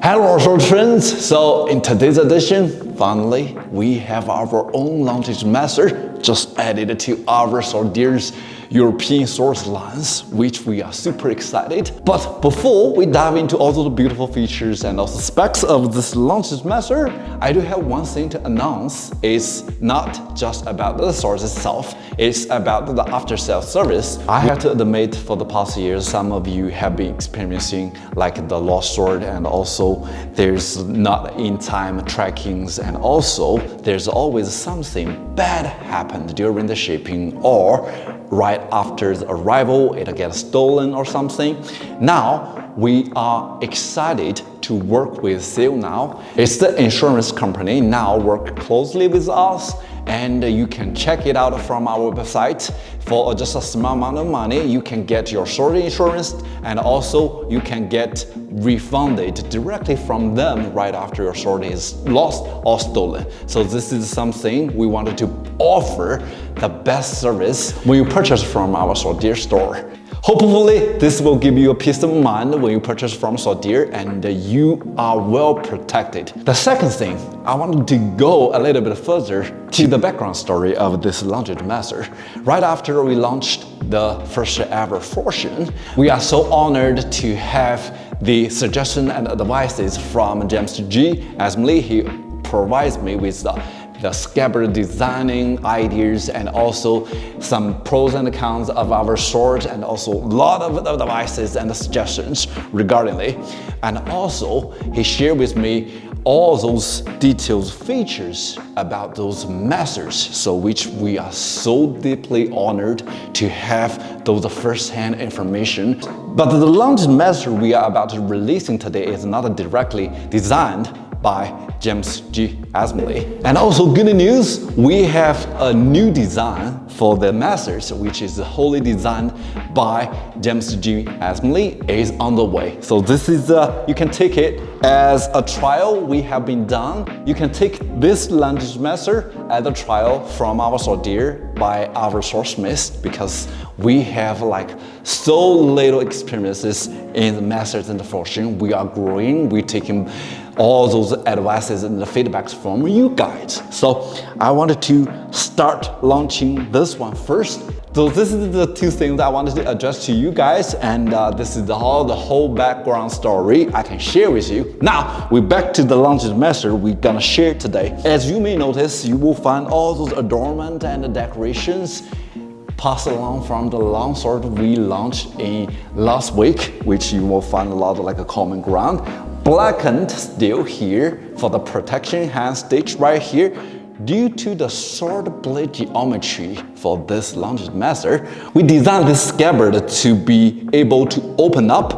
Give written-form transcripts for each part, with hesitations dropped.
Hello sword friends! So in today's edition, finally, we have our own longitude master just added to our Swordier's European source lines, which we are super excited. But before we dive into all the beautiful features and also specs of this longitude master, I do have one thing to announce. It's not just about the source itself, it's about the after-sales service. I have to admit, for the past years, some of you have been experiencing like the lost sword, and also there's not in-time trackings, and also there's always something bad happened during the shipping or right after the arrival, it gets stolen or something. Now we are excited to work with Seal Now. It's the insurance company now work closely with us, and you can check it out from our website. For just a small amount of money, you can get your sword insurance, and also you can get refunded directly from them right after your sword is lost or stolen. So this is something we wanted to offer the best service when you purchase from our Swordier store. Hopefully, this will give you a peace of mind when you purchase from Swordier and you are well protected. The second thing, I wanted to go a little bit further to the background story of this longitude master. Right after we launched the first ever Fortune, we are so honored to have the suggestion and advices from James Elmslie. He provides me with the scabbard designing ideas and also some pros and cons of our sword, and also a lot of advices and suggestions regarding it. And also he shared with me all those detailed features about those masters, so which we are so deeply honored to have those first-hand information. But the longitude master we are about to releasing today is not directly designed by James Elmslie. And also good news, we have a new design for the masters, which is wholly designed by James Elmslie, is on the way. So this is you can take it as a trial we have been done. You can take this longitude master as a trial from our Swordier by our swordsmiths, because we have like so little experiences in the masters and the fortune. We are growing, we're taking all those advices and the feedbacks from you guys. So I wanted to start launching this one first. So this is the two things I wanted to address to you guys, and this is the whole background story I can share with you. Now we're back to the longitude master we're gonna share today. As you may notice, you will find all those adornment and decorations passed along from the longsword we launched in last week, which you will find a lot of like a common ground. Blackened still here for the protection hand stitch right here. Due to the sword blade geometry for this longitude master, we designed this scabbard to be able to open up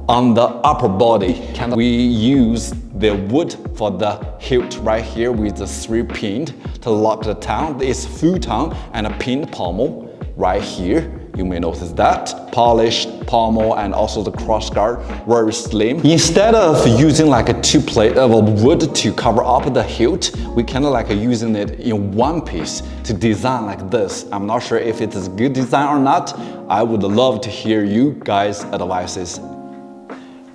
on the upper body. We use the wood for the hilt right here with the 3 pinned to lock the tongue. It's futon and a pinned pommel right here. You may notice that. Polished pommel and also the crossguard, very slim. Instead of using like a 2 plate of wood to cover up the hilt, we kind of like using it in one piece to design like this. I'm not sure if it is good design or not. I would love to hear you guys' advices.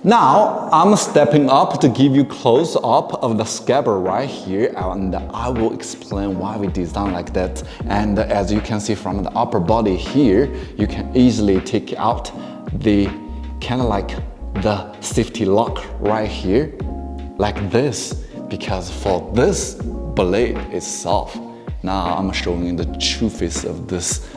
Now, I'm stepping up to give you close up of the scabbard right here, and I will explain why we designed like that. And as you can see from the upper body here, you can easily take out the kind of like the safety lock right here, like this, because for this blade itself, now I'm showing the true face of this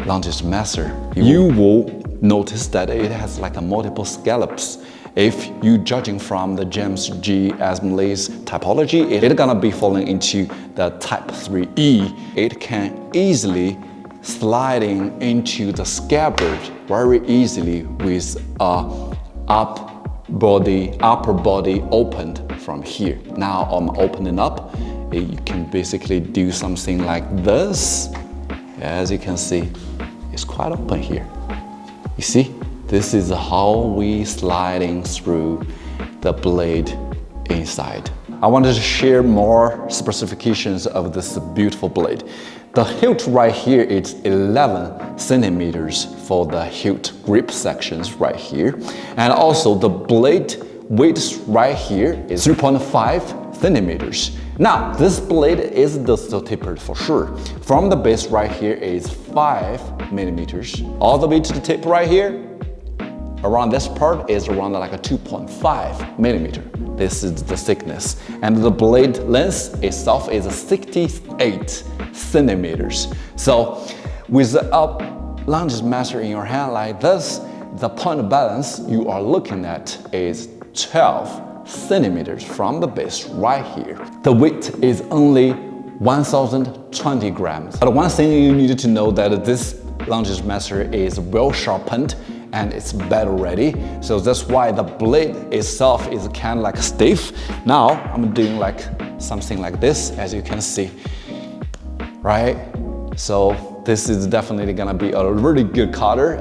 longitude master. You will notice that it has like a multiple scallops. If you judging from the James Elmslie's typology, it's gonna be falling into the type 3E. It can easily sliding into the scabbard very easily with a upper body opened from here. Now I'm opening up. You can basically do something like this. As you can see, it's quite open here. You see, this is how we sliding through the blade inside. I wanted to share more specifications of this beautiful blade. The hilt right here is 11 centimeters for the hilt grip sections right here. And also the blade width right here is 3.5 centimeters. Now, this blade is the steel tapered for sure. From the base right here is 5 millimeters. All the way to the tip right here, around this part is around like a 2.5 millimeter. This is the thickness. And the blade length itself is 68 centimeters. So with the longest master in your hand like this, the point of balance you are looking at is 12 centimeters from the base right here. The weight is only 1,020 grams. But one thing you need to know that this longest master is well sharpened and it's battle ready. So that's why the blade itself is kind of like stiff. Now I'm doing like something like this, as you can see, right? So this is definitely gonna be a really good cutter,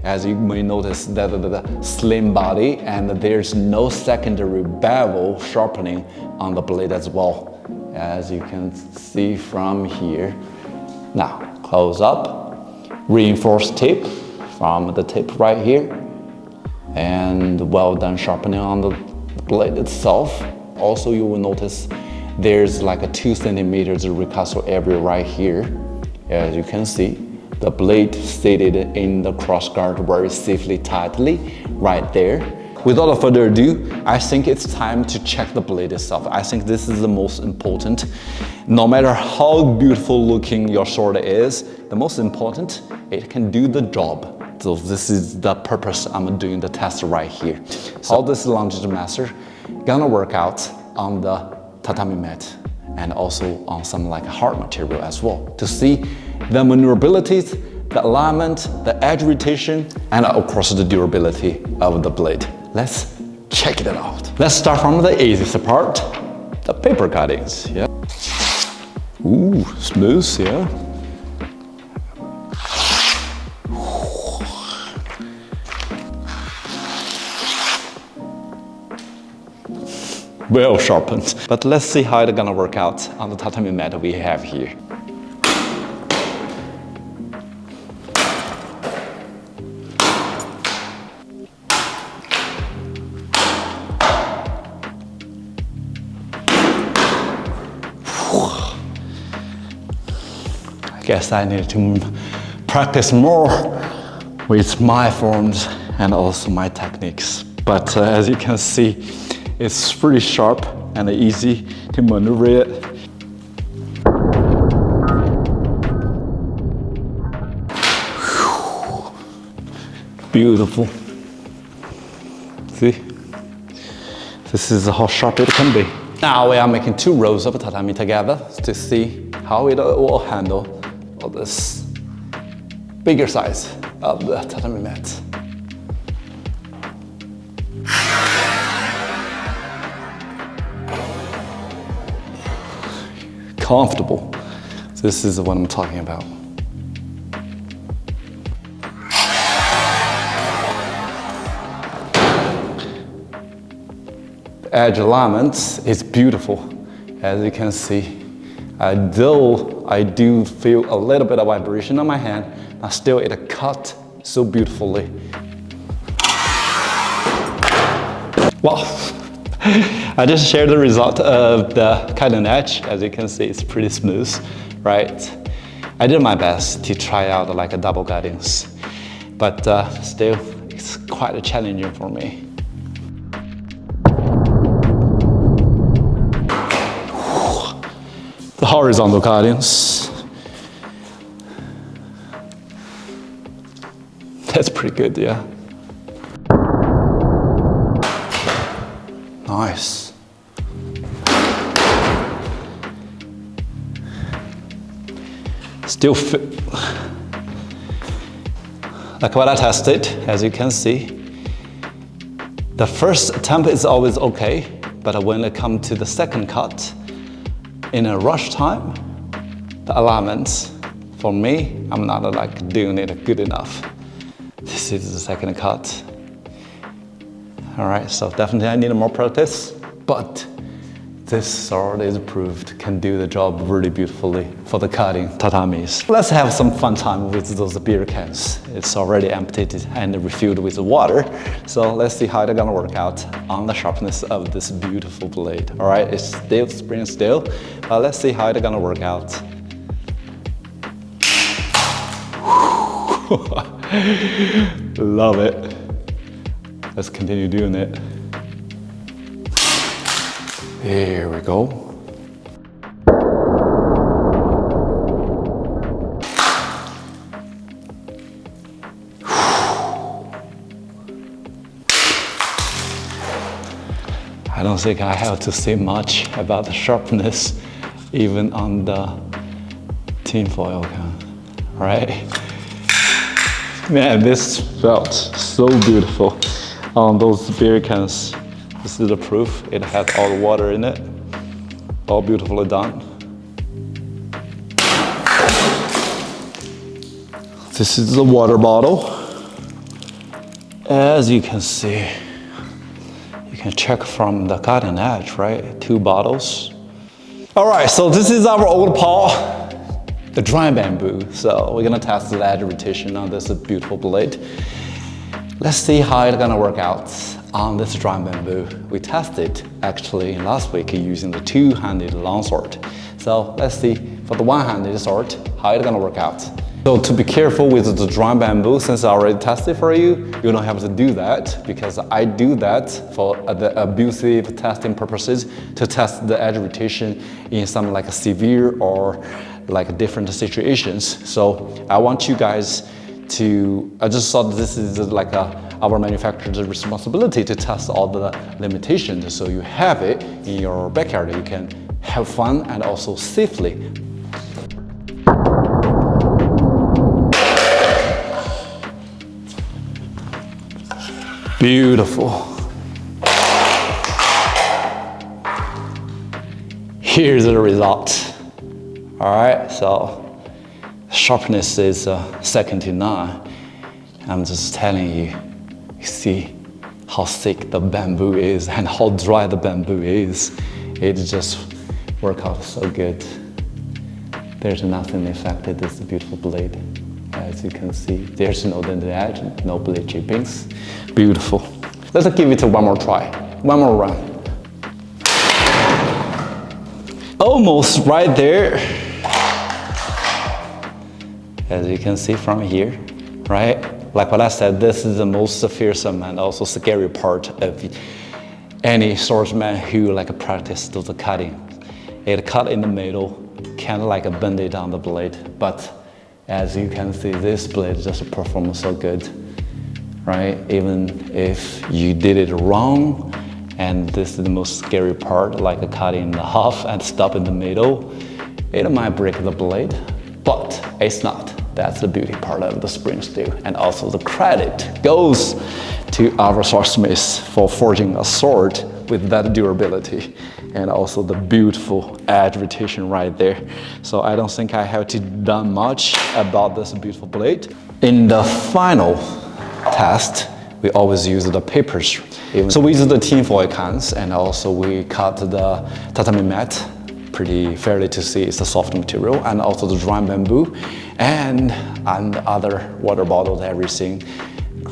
as you may notice that the slim body and there's no secondary bevel sharpening on the blade as well, as you can see from here. Now close up, reinforced tip from the tip right here, and well done sharpening on the blade itself. Also, you will notice there's like a 2 centimeters ricasso area right here. As you can see, the blade seated in the crossguard very safely, tightly, right there. Without further ado, I think it's time to check the blade itself. I think this is the most important. No matter how beautiful looking your sword is, the most important, it can do the job. So this is the purpose I'm doing the test right here. So all this longest master gonna work out on the tatami mat and also on some like hard material as well, to see the maneuverability, the alignment, the edge rotation, and of course the durability of the blade. Let's check it out. Let's start from the easiest part, the paper cuttings. Yeah. Ooh, smooth, yeah. Well sharpened. But let's see how it's gonna work out on the tatami mat we have here. I guess I need to practice more with my forms and also my techniques. But as you can see, it's pretty sharp and easy to maneuver it. Beautiful. See? This is how sharp it can be. Now we are making 2 rows of tatami together to see how it will handle all this bigger size of the tatami mat. Comfortable. This is what I'm talking about. The edge alignment is beautiful, as you can see. Though I do feel a little bit of vibration on my hand, but still it cut so beautifully. Wow. I just shared the result of the cutting edge. As you can see, it's pretty smooth, right? I did my best to try out like a double cuttings, but still, it's quite challenging for me. The horizontal cuttings. That's pretty good, yeah. Nice. Still fit. Like what I tested, as you can see. The first attempt is always okay, but when it comes to the second cut, in a rush time, the alignments, for me, I'm not like doing it good enough. This is the second cut. All right, so definitely I need more practice, but this sword is proved can do the job really beautifully for the cutting tatamis. Let's have some fun time with those beer cans. It's already emptied and refilled with water. So let's see how it's gonna work out on the sharpness of this beautiful blade. All right, it's still spring still, but let's see how it's gonna work out. Love it. Let's continue doing it. Here we go. I don't think I have to say much about the sharpness, even on the tinfoil can, right? Man, this felt so beautiful on those beer cans. This is the proof. It has all the water in it, all beautifully done. This is the water bottle. As you can see, you can check from the cutting edge, right? 2 bottles. All right, so this is our old paw, the dry bamboo. So we're gonna test the edge rotation on this beautiful blade. Let's see how it's gonna work out on this dry bamboo. We tested actually last week using the 2-handed longsword. So let's see for the 1-handed sword, how it's gonna work out. So to be careful with the dry bamboo, since I already tested for you, you don't have to do that because I do that for the abusive testing purposes to test the edge rotation in some like severe or like different situations. So I want you guys to, I just thought this is like our manufacturer's responsibility to test all the limitations so you have it in your backyard. You can have fun and also safely. Beautiful. Here's the result. All right, so sharpness is second to none. I'm just telling you, you see how thick the bamboo is and how dry the bamboo is. It just works out so good. There's nothing affected this beautiful blade. As you can see, there's no dented edge, no blade chippings. Beautiful. Let's give it one more try, one more run. Almost right there. As you can see from here, right? Like what I said, this is the most fearsome and also scary part of any swordsman who like practice those cutting. It cut in the middle, kind of like bend it on the blade, but as you can see, this blade just performs so good, right? Even if you did it wrong, and this is the most scary part, like cutting in half and stop in the middle, it might break the blade, but it's not. That's the beauty part of the spring steel. And also the credit goes to our swordsmiths for forging a sword with that durability and also the beautiful edge rotation right there. So I don't think I have to done much about this beautiful blade. In the final test, we always use the papers. So we use the tinfoil cans and also we cut the tatami mat pretty fairly to see it's a soft material, and also the dry bamboo and other water bottles, everything.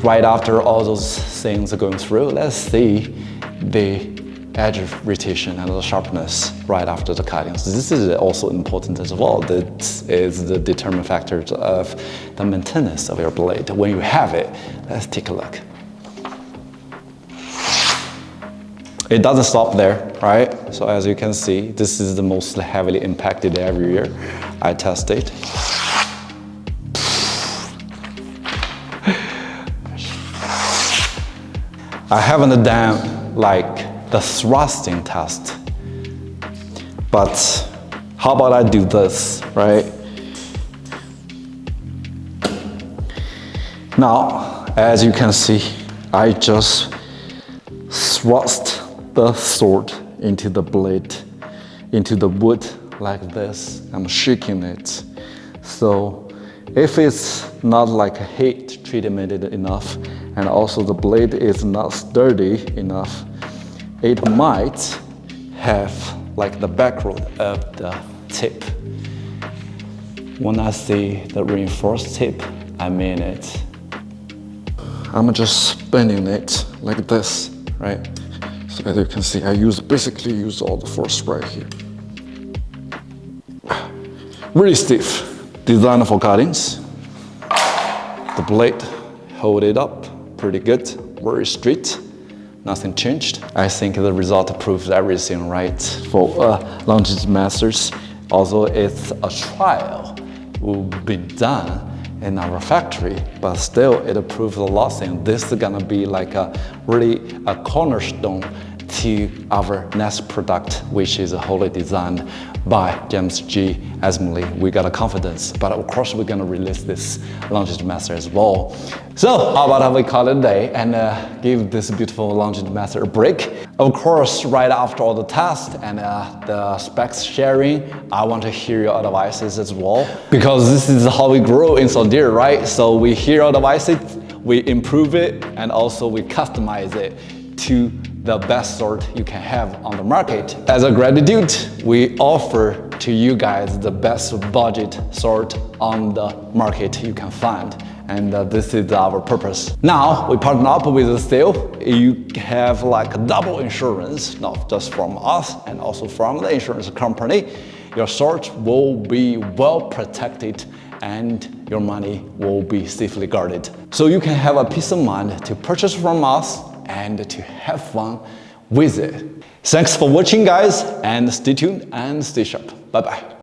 Right after all those things are going through, let's see the edge rotation and the sharpness right after the cuttings. This is also important as well. That is the determining factor of the maintenance of your blade. When you have it, let's take a look. It doesn't stop there, right? So as you can see, this is the most heavily impacted every year I tested. I haven't done like the thrusting test, but how about I do this, right? Now, as you can see, I just thrust the sword into the blade, into the wood like this. I'm shaking it. So if it's not like heat treated enough, and also the blade is not sturdy enough, it might have like the background of the tip. When I say the reinforced tip, I mean it. I'm just spinning it like this, right? So as you can see, I basically use all the force right here. Really stiff. Designed for cuttings. The blade, hold it up, pretty good, very straight. Nothing changed. I think the result proves everything, right? For longitude masters, although it's a trial will be done in our factory, but still it proves a lot of things. This is gonna be like a cornerstone to our next product, which is wholly designed by James G. Elmslie. We got a confidence, but of course we're gonna release this longitude master as well. So how about we call it a day and give this beautiful longitude master a break? Of course, right after all the tests and the specs sharing, I want to hear your advices as well, because this is how we grow in Swordier, right? So we hear your advices, we improve it, and also we customize it to the best sword you can have on the market. As a gratitude, we offer to you guys the best budget sword on the market you can find. And this is our purpose. Now, we partner up with the sale. You have like a double insurance, not just from us and also from the insurance company. Your sword will be well protected and your money will be safely guarded. So you can have a peace of mind to purchase from us and to have fun with it. Thanks for watching, guys, and stay tuned and stay sharp. Bye-bye.